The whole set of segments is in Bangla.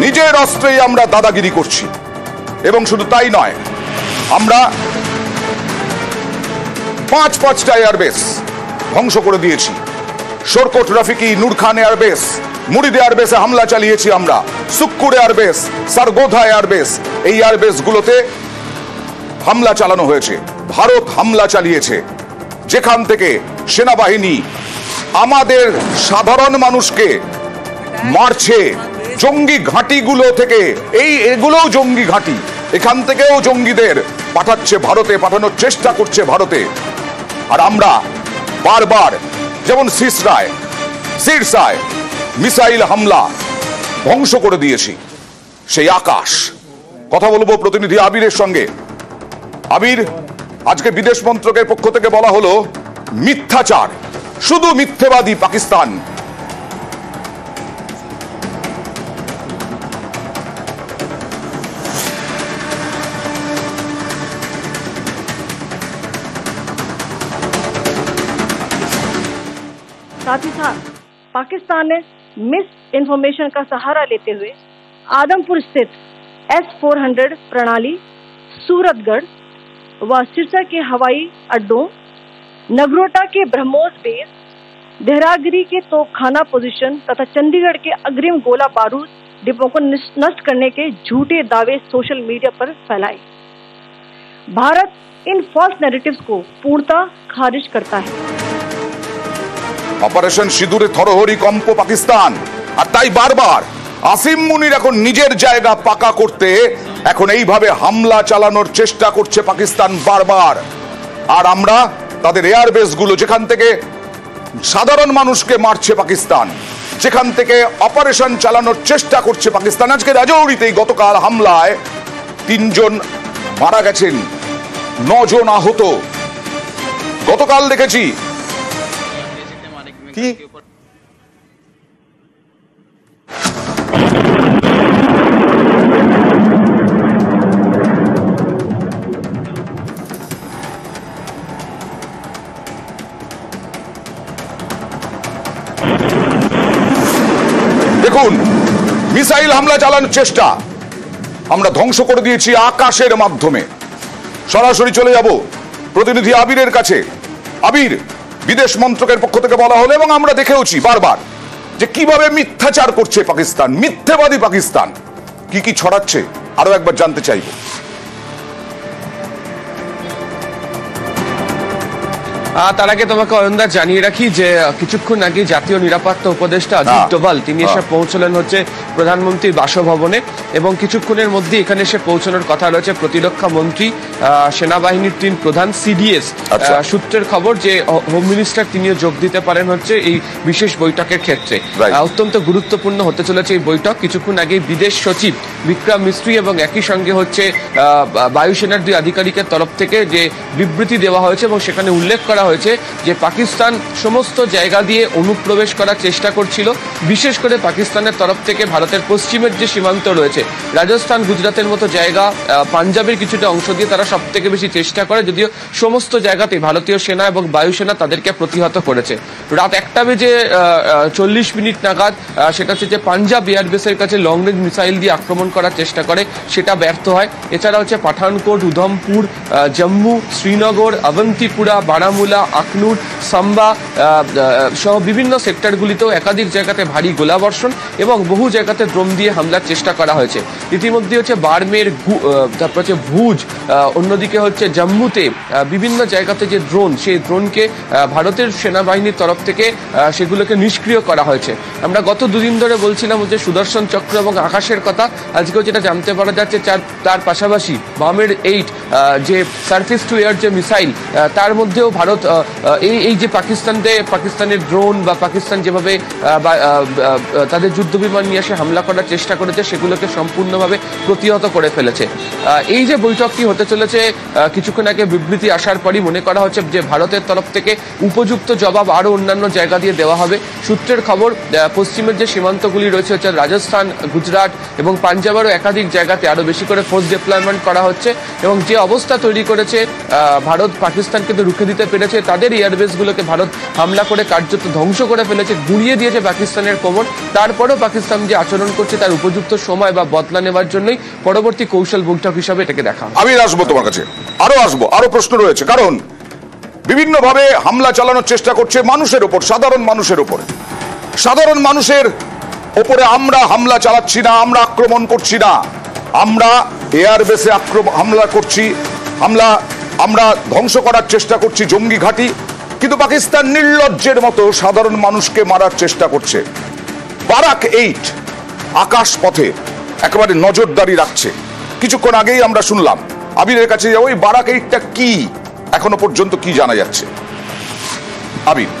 নিজের অস্ত্রেই আমরা দাদাগিরি করছি। এবং শুধু তাই নয়, আমরা পাঁচটা এয়ারবেস ধ্বংস করে দিয়েছি। শোরকোট, রফিকি, নূর খান এয়ারবেস, মুরিদ এয়ারবেসে হামলা চালিয়েছি আমরা। সুক্কুর এয়ারবেস, সারগোধা এয়ারবেস, এই এয়ারবেস গুলোতে হামলা চালানো হয়েছে। ভারত হামলা চালিয়েছে, যেখান থেকে সেনাবাহিনী আমাদের সাধারণ মানুষকে মারছে। জঙ্গি ঘাঁটিগুলো থেকে, এগুলোও জঙ্গি ঘাঁটি, এখান থেকেও জঙ্গিদের পাঠাচ্ছে ভারতে, পাঠানোর চেষ্টা করছে ভারতে। আর আমরা বারবার, যেমন সিরসায় মিসাইল হামলা ধ্বংস করে দিয়েছি সেই আকাশ। কথা বলবো প্রতিনিধি আবিরের সঙ্গে। আবির, আজকে বিদেশ মন্ত্রকের পক্ষ থেকে বলা হলো মিথ্যাচার, শুধু মিথ্যেবাদী পাকিস্তান। साथ ही साथ पाकिस्तान ने मिस इन्फॉर्मेशन का सहारा लेते हुए आदमपुर स्थित S-400 प्रणाली, सूरतगढ़ व सिरसा के हवाई अड्डों, नगरोटा के ब्रह्मोस बेस, देहरागिरी के तोपखाना पोजीशन तथा चंडीगढ़ के अग्रिम गोला बारूद डिपो को नष्ट करने के झूठे दावे सोशल मीडिया पर फैलाए। भारत इन फॉल्स नैरेटिव्स को पूर्णतः खारिज करता है। অপারেশন সিঁদুরে থরহরি কম্প পাকিস্তান। আর তাই বারবার আসিম মুনির এখন নিজের জায়গা পাকা করতে এখন এইভাবে হামলা চালানোর চেষ্টা করছে পাকিস্তান বারবার। আর আমরা তাদের এয়ারবেস গুলো, যেখান থেকে সাধারণ মানুষকে মারছে পাকিস্তান, যেখান থেকে অপারেশন চালানোর চেষ্টা করছে পাকিস্তান। আজকে রাজৌরিতেই গতকাল হামলায় 3 জন মারা গেছেন, 9 জন আহত। গতকাল দেখেছি কি দেখুন, মিসাইল হামলা চালানোর চেষ্টা আমরা ধ্বংস করে দিয়েছি আকাশের মাধ্যমে। সরাসরি চলে যাব প্রতিনিধি আবিরের কাছে। আবির, বিদেশ মন্ত্রকের পক্ষ থেকে বলা হলো, এবং আমরা দেখেওছি বারবার, যে কিভাবে মিথ্যাচার করছে পাকিস্তান, মিথ্যেবাদী পাকিস্তান কি কি ছড়াচ্ছে আরো একবার জানতে চাইব। তার আগে তোমাকে অয়নদা জানিয়ে রাখি যে কিছুক্ষণ আগে জাতীয় নিরাপত্তা উপদেষ্টা অজিত ডোভাল তিনি এসে পৌঁছলেন হচ্ছে প্রধানমন্ত্রীর বাসভবনে, এবং কিছুক্ষণের মধ্যে এখানে এসে পৌঁছানোর কথা রয়েছে প্রতিরক্ষা মন্ত্রী, সেনাবাহিনীর 3 প্রধান, সিডিএস সূত্রের খবর যে হোম মিনিস্টার তিনিও যোগ দিতে পারেন হচ্ছে এই বিশেষ বৈঠকের ক্ষেত্রে। অত্যন্ত গুরুত্বপূর্ণ হতে চলেছে এই বৈঠক। কিছুক্ষণ আগে বিদেশ সচিব বিক্রম মিস্ত্রি এবং একই সঙ্গে হচ্ছে বায়ুসেনার 2 আধিকারিকের তরফ থেকে যে বিবৃতি দেওয়া হয়েছে, এবং সেখানে উল্লেখ করা হয়েছে যে পাকিস্তান সমস্ত জায়গা দিয়ে অনুপ্রবেশ করার চেষ্টা করছিল। বিশেষ করে পাকিস্তানের তরফ থেকে ভারতের পশ্চিমের যে সীমান্ত রয়েছে, রাজস্থান, গুজরাতের মতো জায়গা, পাঞ্জাবের কিছুটা অংশ দিয়ে তারা সব থেকে বেশি চেষ্টা করে, যদিও সমস্ত জায়গাতে ভারতীয় সেনা এবং বায়ুসেনা তাদেরকে প্রতিহত করেছে। রাত 1:40 নাগাদ সেটা হচ্ছে যে পাঞ্জাব এয়ারবেসের কাছে লং রেঞ্জ মিসাইল দিয়ে আক্রমণ করার চেষ্টা করে, সেটা ব্যর্থ হয়। এছাড়া হচ্ছে পাঠানকোট, উধমপুর, জম্মু, শ্রীনগর, অবন্তিপুরা, বারামুলা, আখনুর, সাম্বা সহ বিভিন্ন সেক্টরগুলিতেও একাধিক জায়গাতে ভারী গোলাবর্ষণ এবং বহু জায়গাতে ড্রোন দিয়ে হামলার চেষ্টা করা হয়েছে। ইতিমধ্যে হচ্ছে বাড়মের, তারপর হচ্ছে ভুজ, অন্যদিকে হচ্ছে জম্মুতে বিভিন্ন জায়গাতে যে ড্রোন, সেই ড্রোনকে ভারতের সেনাবাহিনীর তরফ থেকে সেগুলোকে নিষ্ক্রিয় করা হয়েছে। আমরা গত 2 দিন ধরে বলছিলাম যে সুদর্শন চক্র এবং আকাশের কথা, আজকেও যেটা জানতে পারা যাচ্ছে তার পাশাপাশি বামের 8 যে সার্ফেস টু এয়ার যে মিসাইল, তার মধ্যেও ভারত এই যে পাকিস্তানের ড্রোন বা পাকিস্তান যেভাবে তাদের যুদ্ধ বিমান নিয়ে এসে হামলা করার চেষ্টা করেছে, সেগুলোকে সম্পূর্ণভাবে প্রতিহত করে ফেলেছে। এই যে বৈঠকটি হতে চলেছে, কিছুক্ষণ আগে বিবৃতি আসার পরই মনে করা হচ্ছে যে ভারতের তরফ থেকে উপযুক্ত জবাব আরো অন্যান্য জায়গা দিয়ে দেওয়া হবে। সূত্রের খবর, পশ্চিমের যে সীমান্তগুলি রয়েছে হচ্ছে রাজস্থান, গুজরাট এবং পাঞ্জাবেরও একাধিক জায়গাতে আরো বেশি করে ফোর্স ডিপ্লয়মেন্ট করা হচ্ছে, এবং যে অবস্থা তৈরি করেছে ভারত পাকিস্তানকে তো রুখে দিতে পেরেছে, করেছে, তাদের এয়ারবেস গুলোকে ভারত হামলা করে কার্যত ধ্বংস করে ফেলেছে, গুঁড়িয়ে দিয়েছে পাকিস্তানের কোমর। তারপরেও পাকিস্তান যে আচরণ করছে তার উপযুক্ত সময় বা বদলা নেওয়ার জন্যই পরবর্তী কৌশল বৈঠক হিসাবে এটাকে দেখা। আমি আসবো তোমার কাছে, আরো প্রশ্ন রয়েছে, কারণ বিভিন্নভাবে হামলা চালানোর চেষ্টা করছে মানুষের উপর, সাধারণ মানুষের উপর। সাধারণ মানুষের ওপরে আমরা হামলা চালাচ্ছি না, আমরা আক্রমণ করছি না, আমরা এয়ারবেসে হামলা করছি, আমরা ধ্বংস করার চেষ্টা করছি জঙ্গি ঘাঁটি, কিন্তু পাকিস্তান নির্লজ্জের মতো সাধারণ মানুষকে মারার চেষ্টা করছে। বারাক 8 আকাশ পথে একেবারে নজরদারি রাখছে। কিছুক্ষণ আগেই আমরা শুনলাম, আবিরের কাছে যাবো, ওই বারাক 8টা কি এখনো পর্যন্ত কি জানা যাচ্ছে আবির?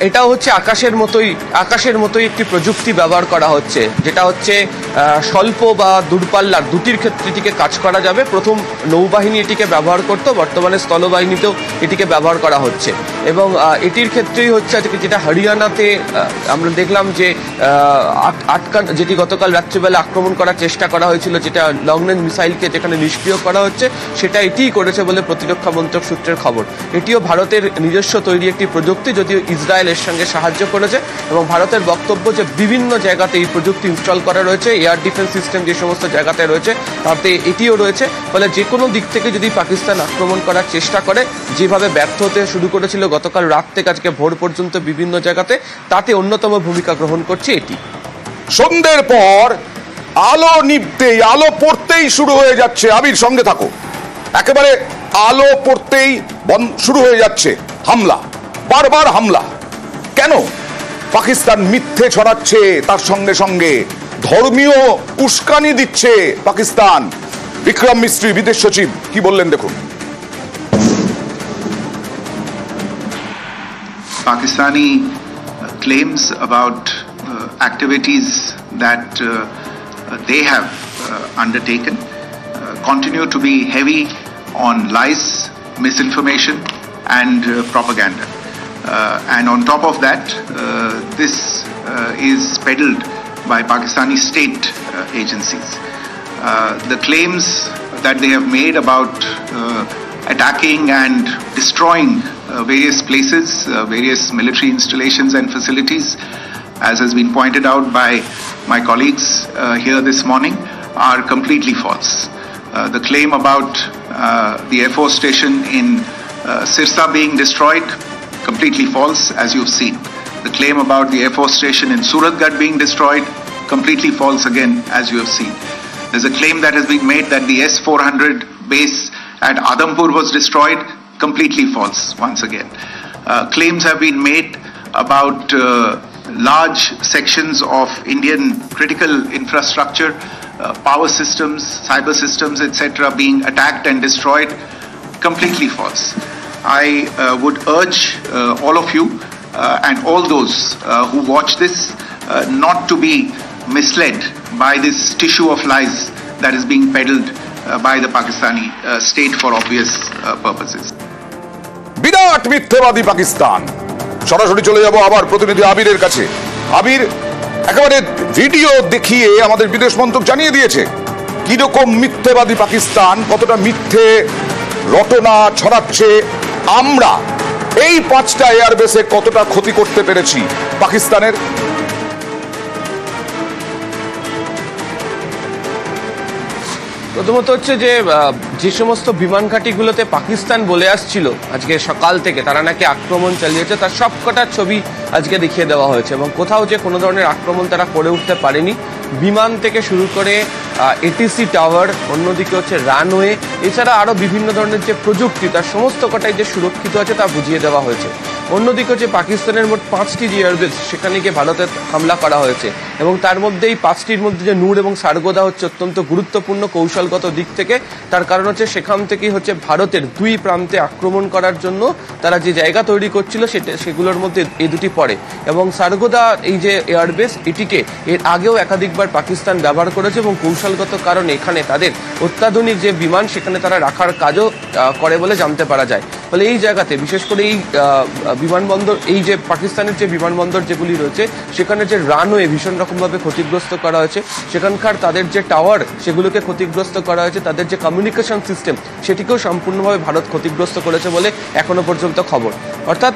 এটা হচ্ছে আকাশের মতোই একটি প্রযুক্তি ব্যবহার করা হচ্ছে, যেটা হচ্ছে স্বল্প বা দূরপাল্লার দুটির ক্ষেত্রে এটিকে কাজ করা যাবে। প্রথম নৌবাহিনী এটিকে ব্যবহার করত, বর্তমানে স্থলবাহিনীতেও এটিকে ব্যবহার করা হচ্ছে। এবং এটির ক্ষেত্রেই হচ্ছে আজকে যেটা হরিয়ানাতে আমরা দেখলাম যে যেটি গতকাল রাত্রিবেলা আক্রমণ করার চেষ্টা করা হয়েছিল, যেটা লং রেঞ্জ মিসাইলকে যেখানে নিষ্ক্রিয় করা হচ্ছে, সেটা এটিই করেছে বলে প্রতিরক্ষা মন্ত্রক সূত্রের খবর। এটিও ভারতের নিজস্ব তৈরি একটি প্রযুক্তি, যদিও ইসরায়েল এর সঙ্গে সাহায্য করেছে। এবং ভারতের বক্তব্য যে বিভিন্ন জায়গাতে এই প্রযুক্তি ইনস্টল করা রয়েছে, এয়ার ডিফেন্স সিস্টেম যে সমস্ত জায়গাতে রয়েছে তাতে এটিও রয়েছে। ফলে যে কোনো দিক থেকে যদি পাকিস্তান আক্রমণ করার চেষ্টা করে, যেভাবে ব্যর্থ হতে শুরু করেছিল গতকাল রাত থেকে আজকে ভোর পর্যন্ত বিভিন্ন জায়গাতে, তাতে অন্যতম ভূমিকা গ্রহণ করছে এটি। সন্ধ্যের পর আলো নিভতেই, আলো পড়তেই শুরু হয়ে যাচ্ছে, আবির সঙ্গে থাকো, একেবারে আলো পড়তেই শুরু হয়ে যাচ্ছে হামলা, বারবার হামলা। কেন? পাকিস্তান মিথ্যে ছড়াচ্ছে, তার সঙ্গে সঙ্গে ধর্মীয় উস্কানি দিচ্ছে পাকিস্তান। বিক্রম মিস্ত্রি বিদেশ সচিব কি বললেন দেখুন। Pakistani claims about activities that they have undertaken continue to be heavy on lies, misinformation and propaganda. And on top of that, this is peddled by Pakistani state agencies. The claims that they have made about attacking and destroying various places, various military installations and facilities, as has been pointed out by my colleagues here this morning, are completely false. The claim about the Air Force station in Sirsa being destroyed, completely false, as you've seen. The claim about the Air Force station in Suratgarh being destroyed, completely false again, as you have seen. There's a claim that has been made that the S-400 base at Adampur was destroyed, completely false once again. Claims have been made about large sections of Indian critical infrastructure, power systems, cyber systems, etc. being attacked and destroyed, completely false. I would urge all of you and all those who watch this not to be misled by this tissue of lies that is being peddled by the Pakistani state for obvious purposes. বিরাট মিথ্যেবাদী পাকিস্তান। সরাসরি চলে যাব আবার প্রতিনিধি আবিরের কাছে। আবির, একেবারে ভিডিও দেখিয়ে আমাদের বিদেশ মন্ত্রক জানিয়ে দিয়েছে কিরকম মিথ্যেবাদী পাকিস্তান, কতটা মিথ্যে রটনা ছড়াচ্ছে। আমরা এই 5টা এয়ারবেসে কতটা ক্ষতি করতে পেরেছি পাকিস্তানের। প্রথমত হচ্ছে যে সমস্ত বিমান ঘাঁটিগুলোতে পাকিস্তান বলে আসছিল আজকে সকাল থেকে তারা নাকি আক্রমণ চালিয়েছে, তার সবকটার ছবি আজকে দেখিয়ে দেওয়া হয়েছে। এবং কোথাও যে কোনো ধরনের আক্রমণ তারা করে উঠতে পারেনি। বিমান থেকে শুরু করে এটিসি টাওয়ার, অন্যদিকে হচ্ছে রানওয়ে, এছাড়া আরও বিভিন্ন ধরনের যে প্রযুক্তি, তার সমস্ত কটাই যে সুরক্ষিত আছে তা বুঝিয়ে দেওয়া হয়েছে। অন্যদিকে হচ্ছে পাকিস্তানের মোট 5টি যে এয়ারবেস, সেখানে গিয়ে ভারতের হামলা করা হয়েছে। এবং তার মধ্যে এই 5টির মধ্যে যে নূর এবং সারগোদা হচ্ছে অত্যন্ত গুরুত্বপূর্ণ কৌশলগত দিক থেকে। তার কারণ হচ্ছে সেখান থেকেই হচ্ছে ভারতের 2 প্রান্তে আক্রমণ করার জন্য তারা যে জায়গা তৈরি করছিল সেগুলোর মধ্যে এই দুটি পড়ে। এবং সারগোদা এই যে এয়ারবেস, এটিকে এর আগেও একাধিকবার পাকিস্তান ব্যবহার করেছে এবং কৌশলগত কারণে এখানে তাদের অত্যাধুনিক যে বিমান সেখানে তারা রাখার কাজও করে বলে জানতে পারা যায়। ফলে এই জায়গাতে বিশেষ করে এই বিমানবন্দর, এই যে পাকিস্তানের যে বিমানবন্দর যেগুলি রয়েছে সেখানে যে রানওয়ে ভীষণ রকমভাবে ক্ষতিগ্রস্ত করা হয়েছে, সেখানকার তাদের যে টাওয়ার সেগুলোকে ক্ষতিগ্রস্ত করা হয়েছে, তাদের যে কমিউনিকেশন সিস্টেম সেটিকেও সম্পূর্ণভাবে ভারত ক্ষতিগ্রস্ত করেছে বলে এখনো পর্যন্ত খবর। অর্থাৎ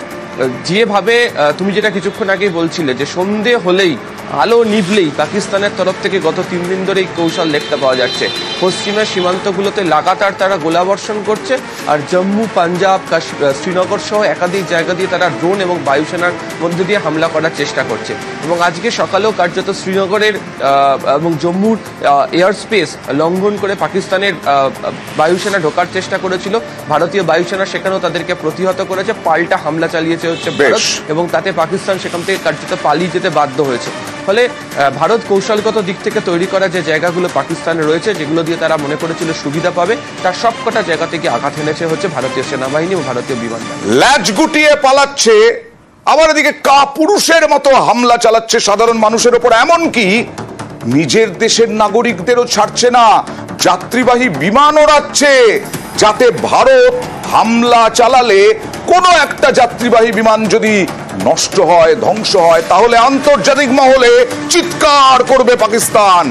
যেভাবে তুমি যেটা কিছুক্ষণ আগেই বলছিলে যে সন্ধে হলেই, আলো নিভলেই পাকিস্তানের তরফ থেকে গত 3 দিন ধরে এই কৌশল দেখতে পাওয়া যাচ্ছে। পশ্চিমের সীমান্তগুলোতে লাগাতার তারা গোলাবর্ষণ করছে, আর জম্মু, পাঞ্জাব, শ্রীনগর সহ একাধিক জায়গা দিয়ে তারা ড্রোন এবং বায়ুসেনার মধ্যে দিয়ে হামলা করার চেষ্টা করছে। এবং আজকে সকালেও কার্যত শ্রীনগরের এবং জম্মুর এয়ার স্পেস লঙ্ঘন করে পাকিস্তানের বায়ুসেনা ঢোকার চেষ্টা করেছিল। ভারতীয় বায়ুসেনা সেখানেও তাদেরকে প্রতিহত করেছে, পাল্টা হামলা চালিয়েছে হচ্ছে ভারত, এবং তাতে পাকিস্তান সেখান থেকে কার্যত পালিয়ে যেতে বাধ্য হয়েছে। ফলে ভারত কৌশলগত দিক থেকে তৈরি করা যে জায়গাগুলো পাকিস্তানে রয়েছে, যেগুলো দিয়ে তারা মনে করেছিল সুবিধা পাবে, তার সবকটা জায়গা থেকে আঘাত এনেছে হচ্ছে ভারতীয় সেনাবাহিনী ও ভারতীয় বিমান বাহিনী। ল্যাজ গুটিয়ে পালাচ্ছে, আবার এদিকে কাপুরুষের মতো হামলা চালাচ্ছে সাধারণ মানুষের উপর, এমনকি নিজের দেশের নাগরিকদেরও ছাড়ছে না, যাত্রীবাহী বিমান ওড়াচ্ছে, যাতে ভারত হামলা চালালে কোনো একটা যাত্রীবাহী বিমান যদি নষ্ট হয়, ধ্বংস হয়, তাহলে আন্তর্জাতিক মহলে চিৎকার করবে পাকিস্তান।